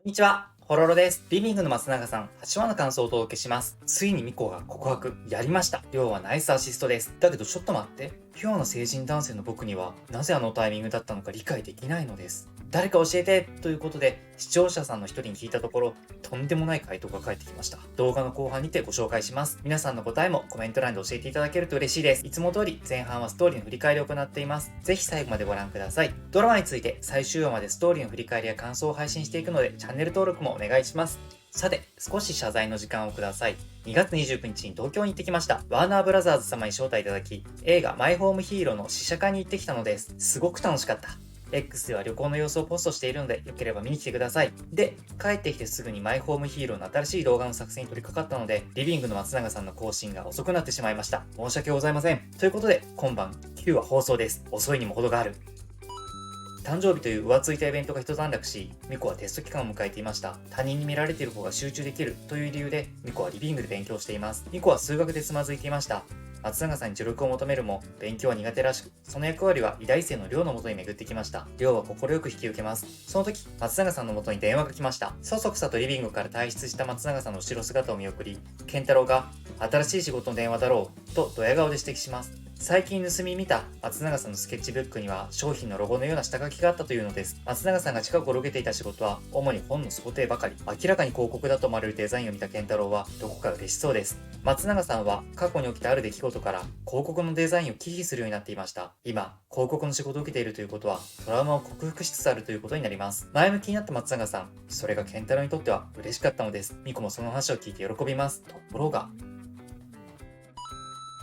こんにちは、ホロロです。リビングの松永さん、8話の感想をお届けします。ついにミコが告白、やりました。りょうはナイスアシストです。だけどちょっと待って。ピュアな成人男性の僕には、なぜあのタイミングだったのか理解できないのです。誰か教えてということで、視聴者さんの一人に聞いたところ、とんでもない回答が返ってきました。動画の後半にてご紹介します。皆さんの答えもコメント欄で教えていただけると嬉しいです。いつも通り前半はストーリーの振り返りを行っています。ぜひ最後までご覧ください。ドラマについて最終話までストーリーの振り返りや感想を配信していくので、チャンネル登録もお願いします。さて、少し謝罪の時間をください。2月29日に東京に行ってきました。ワーナーブラザーズ様に招待いただき、映画マイホームヒーローの試写会に行ってきたのです。すごく楽しかった。X では旅行の様子をポストしているので、よければ見に来てください。で、帰ってきてすぐにマイホームヒーローの新しい動画の作成に取り掛かったので、リビングの松永さんの更新が遅くなってしまいました。申し訳ございません。ということで、今晩9話放送です。遅いにも程がある。誕生日という浮ついたイベントが一段落し、ミコはテスト期間を迎えていました。他人に見られている方が集中できるという理由で、ミコはリビングで勉強しています。ミコは数学でつまずいていました。松永さんに助力を求めるも、勉強は苦手らしく、その役割は医大生の寮の元に巡ってきました。寮は快く引き受けます。その時、松永さんの元に電話が来ました。そそくさとリビングから退出した松永さんの後ろ姿を見送り、健太郎が、新しい仕事の電話だろう、とドヤ顔で指摘します。最近盗み見た松永さんのスケッチブックには商品のロゴのような下書きがあったというのです。松永さんが近く転げていた仕事は主に本の想定ばかり。明らかに広告だと思われるデザインを見た健太郎はどこか嬉しそうです。松永さんは過去に起きたある出来事から広告のデザインを忌避するようになっていました。今、広告の仕事を受けているということはトラウマを克服しつつあるということになります。前向きになった松永さん、それが健太郎にとっては嬉しかったのです。ミコもその話を聞いて喜びます。ところが、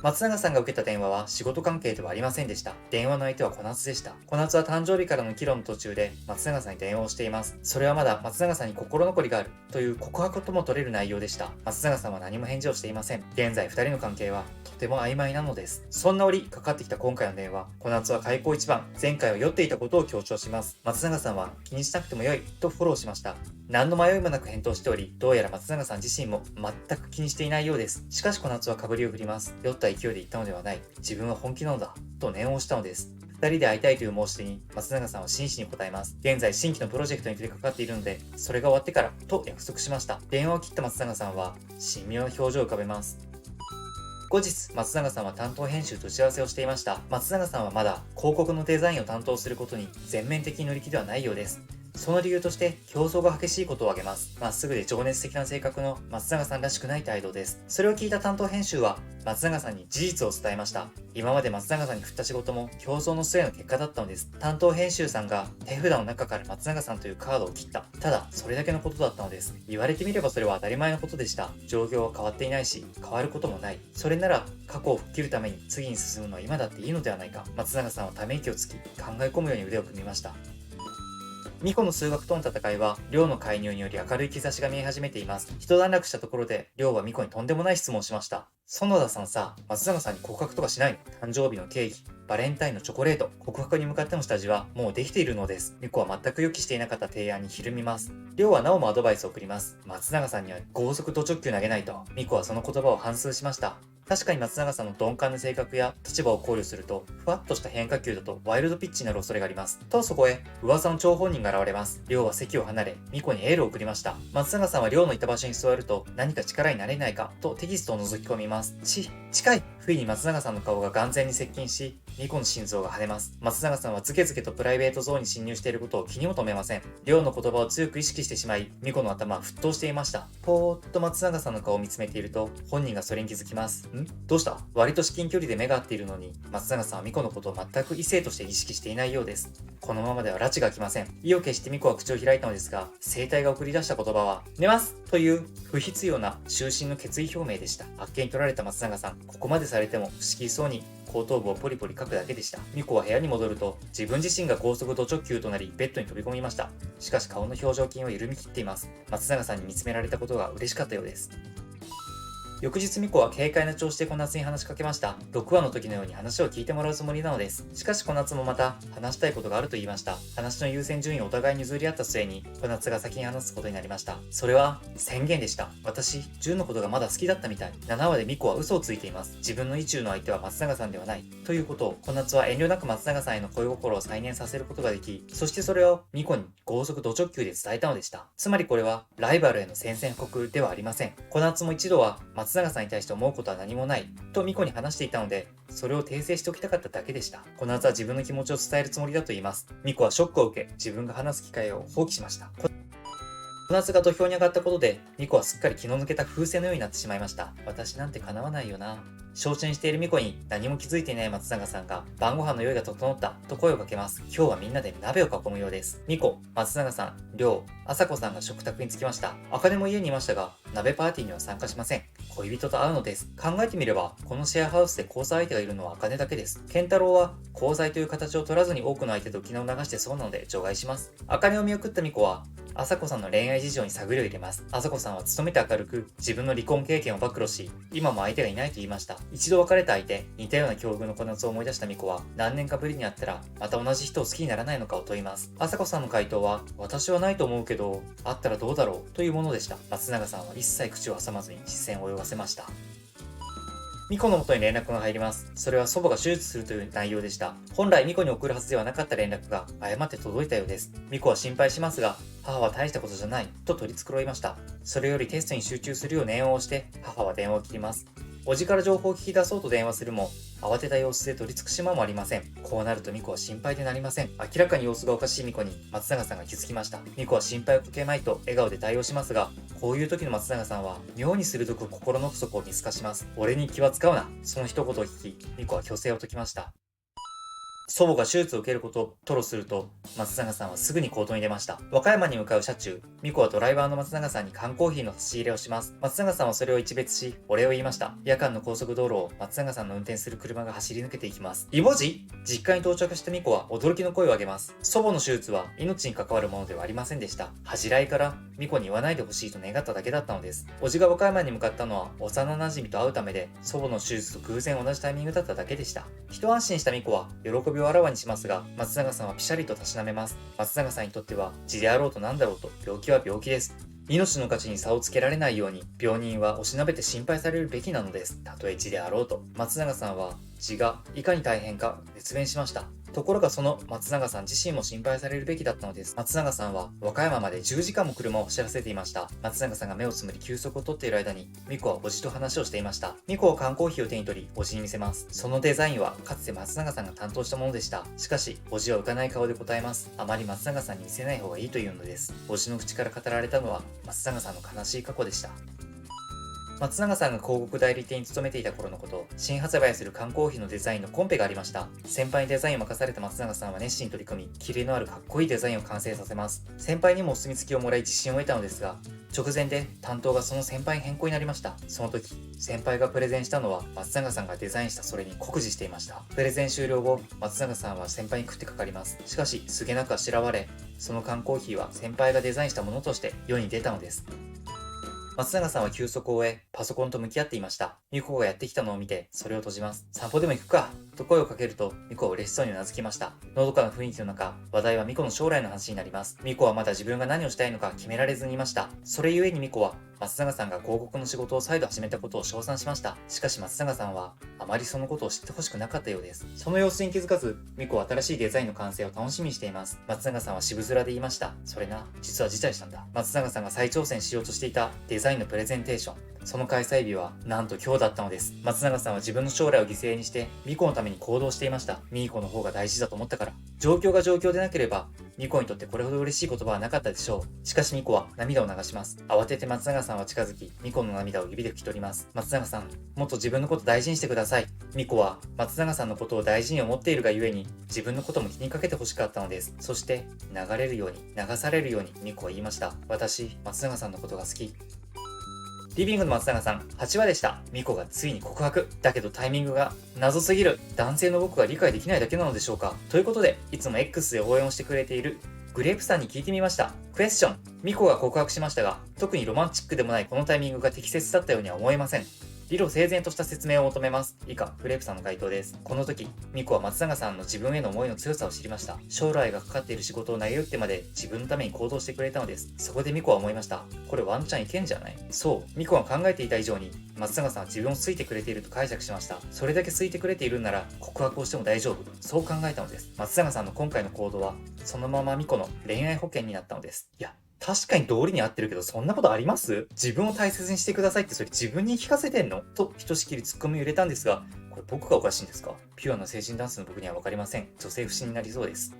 松永さんが受けた電話は仕事関係ではありませんでした。電話の相手は小夏でした。小夏は誕生日からの議論の途中で松永さんに電話をしています。それはまだ松永さんに心残りがあるという告白とも取れる内容でした。松永さんは何も返事をしていません。現在二人の関係はとても曖昧なのです。そんな折かかってきた今回の電話、小夏は開口一番、前回は酔っていたことを強調します。松永さんは気にしなくても良いとフォローしました。何の迷いもなく返答しており、どうやら松永さん自身も全く気にしていないようです。しかし小夏はかぶりを振ります。酔った勢いで言ったのではない。自分は本気なのだ。と念を押したのです。二人で会いたいという申し出に松永さんは真摯に答えます。現在新規のプロジェクトに取り掛かっているので、それが終わってからと約束しました。電話を切った松永さんは神妙な表情を浮かべます。後日、松永さんは担当編集と打ち合わせをしていました。松永さんはまだ広告のデザインを担当することに全面的に乗り気ではないようです。その理由として競争が激しいことを挙げます。まっすぐで情熱的な性格の松永さんらしくない態度です。それを聞いた担当編集は松永さんに事実を伝えました。今まで松永さんに振った仕事も競争の末の結果だったのです。担当編集さんが手札の中から松永さんというカードを切った。ただ、それだけのことだったのです。言われてみればそれは当たり前のことでした。状況は変わっていないし、変わることもない。それなら過去を吹っ切るために次に進むのは今だっていいのではないか。松永さんはため息をつき、考え込むように腕を組みました。ミコの数学との戦いは、亮の介入により明るい兆しが見え始めています。一段落したところで、亮はミコにとんでもない質問をしました。園田さんさ、松永さんに告白とかしないの？誕生日のケーキ、バレンタインのチョコレート、告白に向かっての下地はもうできているのです。ミコは全く予期していなかった提案にひるみます。亮はなおもアドバイスを送ります。松永さんには剛速ド直球投げないと。ミコはその言葉を反芻しました。確かに松永さんの鈍感な性格や立場を考慮すると、ふわっとした変化球だとワイルドピッチになる恐れがあります。とそこへ、噂の張本人が現れます。亮は席を離れ、ミコにエールを送りました。松永さんは亮のいた場所に座ると、何か力になれないか、とテキストを覗き込みます。近い。不意に松永さんの顔が眼前に接近し、ミコの心臓が跳ねます。松永さんはズケズケとプライベートゾーンに侵入していることを気にも留めません。亮の言葉を強く意識してしまい、ミコの頭は沸騰していました。ぽーっと松永さんの顔を見つめていると、本人がそれに気づきます。どうした？割と至近距離で目が合っているのに、松永さんはミコのことを全く異性として意識していないようです。このままでは拉致が来ません。意を決してミコは口を開いたのですが、生体が送り出した言葉は、寝ますという不必要な終身の決意表明でした。あっけに取られた松永さん、ここまでされても不思議そうに後頭部をポリポリ書くだけでした。ミコは部屋に戻ると、自分自身が高速ド直球となり、ベッドに飛び込みました。しかし顔の表情筋は緩み切っています。松永さんに見つめられたことが嬉しかったようです。翌日ミコは軽快な調子で小夏に話しかけました。6話の時のように話を聞いてもらうつもりなのです。しかし小夏もまた話したいことがあると言いました。話の優先順位をお互いに譲り合った末に小夏が先に話すことになりました。それは宣言でした。私、純のことがまだ好きだったみたい。7話でミコは嘘をついています。自分の意中の相手は松永さんではない。ということを小夏は遠慮なく松永さんへの恋心を再燃させることができ、そしてそれをミコに剛速ド直球で伝えたのでした。つまりこれはライバルへの宣戦布告ではありません。小夏も一度は松永さんに対して思うことは何もないとミコに話していたので、それを訂正しておきたかっただけでした。小夏は自分の気持ちを伝えるつもりだと言います。ミコはショックを受け、自分が話す機会を放棄しました。小夏が土俵に上がったことで、ミコはすっかり気の抜けた風船のようになってしまいました。私なんて叶わないよな。昇進しているミコに何も気づいていない松永さんが晩ご飯の用意が整ったと声をかけます。今日はみんなで鍋を囲むようです。ミコ、松永さん、りょう、朝子さんが食卓に着きました。茜も家にいましたが、鍋パーティーには参加しません。恋人と会うのです。考えてみれば、このシェアハウスで交際相手がいるのは茜だけです。健太郎は交際という形を取らずに多くの相手と気を流してそうなので除外します。茜を見送ったミコは、朝子さんの恋愛事情に探りを入れます。朝子さんは勤めて明るく、自分の離婚経験を暴露し、今も相手がいないと言いました。一度別れた相手、似たような境遇の小夏を思い出したミコは、何年かぶりに会ったら、また同じ人を好きにならないのかを問います。朝子さんの回答は、私はないと思うけど、会ったらどうだろうというものでした。松永さんは一切口を挟まずに視線を泳がせました。ミコの元に連絡が入ります。それは祖母が手術するという内容でした。本来ミコに送るはずではなかった連絡が誤って届いたようです。ミコは心配しますが、母は大したことじゃないと取り繕いました。それよりテストに集中するよう念を押して母は電話を切ります。おじから情報を聞き出そうと電話するも、慌てた様子で取り付く島もありません。こうなるとミコは心配でなりません。明らかに様子がおかしいミコに松永さんが気づきました。ミコは心配をかけまいと笑顔で対応しますが、こういう時の松永さんは妙に鋭く心の奥底を見透かします。俺に気は使うな。その一言を聞き、ミコは虚勢を解きました。祖母が手術を受けることを吐露すると、松永さんはすぐに行動に出ました。和歌山に向かう車中、美子はドライバーの松永さんに缶コーヒーの差し入れをします。松永さんはそれを一別し、お礼を言いました。夜間の高速道路を松永さんの運転する車が走り抜けていきます。イモジ？実家に到着した美子は驚きの声を上げます。祖母の手術は命に関わるものではありませんでした。恥じらいから美子に言わないでほしいと願っただけだったのです。叔父が和歌山に向かったのは幼馴染と会うためで、祖母の手術と偶然同じタイミングだっただけでした。一安心した美子は喜びをあらわにしますが、松永さんはピシャリとたしなめます。松永さんにとっては痔であろうと何だろうと病気は病気です。命の価値に差をつけられないように病人はおしなべて心配されるべきなのです。たとえ痔であろうと。松永さんは痔がいかに大変か熱弁しました。ところがその松永さん自身も心配されるべきだったのです。松永さんは和歌山まで10時間も車を走らせていました。松永さんが目をつむり休息をとっている間に、美子はおじと話をしていました。美子は缶コーヒーを手に取り、おじに見せます。そのデザインはかつて松永さんが担当したものでした。しかし、おじは浮かない顔で答えます。あまり松永さんに見せない方がいいというのです。おじの口から語られたのは松永さんの悲しい過去でした。松永さんが広告代理店に勤めていた頃のこと、新発売する缶コーヒーのデザインのコンペがありました。先輩にデザインを任された松永さんは熱心に取り組み、キレのあるかっこいいデザインを完成させます。先輩にもお墨付きをもらい自信を得たのですが、直前で担当がその先輩に変更になりました。その時、先輩がプレゼンしたのは松永さんがデザインしたそれに酷似していました。プレゼン終了後、松永さんは先輩に食ってかかります。しかし、すげなくあしらわれ、その缶コーヒーは先輩がデザインしたものとして世に出たのです。松永さんは休息を終え、パソコンと向き合っていました。ミコがやってきたのを見て、それを閉じます。散歩でも行くかと声をかけると、ミコは嬉しそうにうなずきました。のどかな雰囲気の中、話題はミコの将来の話になります。ミコはまだ自分が何をしたいのか決められずにいました。それゆえにミコは、松永さんが広告の仕事を再度始めたことを称賛しました。しかし松永さんは、あまりそのことを知ってほしくなかったようです。その様子に気づかず、ミコは新しいデザインの完成を楽しみにしています。松永さんは渋面で言いました。それな、実は辞退したんだ。松永さんが再挑戦しようとしていたデザインのプレゼンテーション。その開催日はなんと今日だったのです。松永さんは自分の将来を犠牲にしてミコのために行動していました。ミコの方が大事だと思ったから。状況が状況でなければミコにとってこれほど嬉しい言葉はなかったでしょう。しかしミコは涙を流します。慌てて松永さんは近づき、ミコの涙を指で拭き取ります。松永さん、もっと自分のこと大事にしてください。ミコは松永さんのことを大事に思っているがゆえに自分のことも気にかけてほしかったのです。そして流れるように流されるようにミコは言いました。私、松永さんのことが好き。リビングの松永さん、8話でした。ミコがついに告白。だけどタイミングが謎すぎる。男性の僕が理解できないだけなのでしょうか。ということで、いつも X で応援をしてくれているグレープさんに聞いてみました。クエスチョン。ミコが告白しましたが、特にロマンチックでもないこのタイミングが適切だったようには思えません。理路整然とした説明を求めます。以下、フレープさんの回答です。この時、ミコは松永さんの自分への思いの強さを知りました。将来がかかっている仕事を投げ打ってまで自分のために行動してくれたのです。そこでミコは思いました。これワンチャンいけんじゃない？そう、ミコが考えていた以上に、松永さんは自分を好いてくれていると解釈しました。それだけ好いてくれているんなら、告白をしても大丈夫。そう考えたのです。松永さんの今回の行動は、そのままミコの恋愛保険になったのです。いや、確かに道理に合ってるけど、そんなことあります？自分を大切にしてくださいってそれ自分に聞かせてんの？と、ひとしきりツッコミを入れたんですが、これ僕がおかしいんですか？ピュアな精神ダンスの僕にはわかりません。女性不信になりそうです。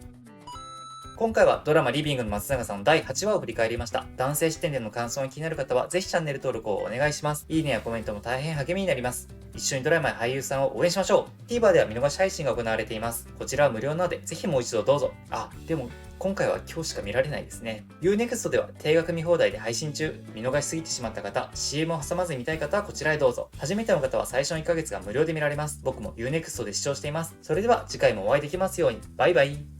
今回はドラマリビングの松永さんの第8話を振り返りました。男性視点での感想が気になる方はぜひチャンネル登録をお願いします。いいねやコメントも大変励みになります。一緒にドラマや俳優さんを応援しましょう。TVer では見逃し配信が行われています。こちらは無料なのでぜひもう一度どうぞ。あ、でも今回は今日しか見られないですね。Unext では定額見放題で配信中。見逃しすぎてしまった方、CM を挟まずに見たい方はこちらへどうぞ。初めての方は最初の1ヶ月が無料で見られます。僕も Unext で視聴しています。それでは次回もお会いできますように。バイバイ。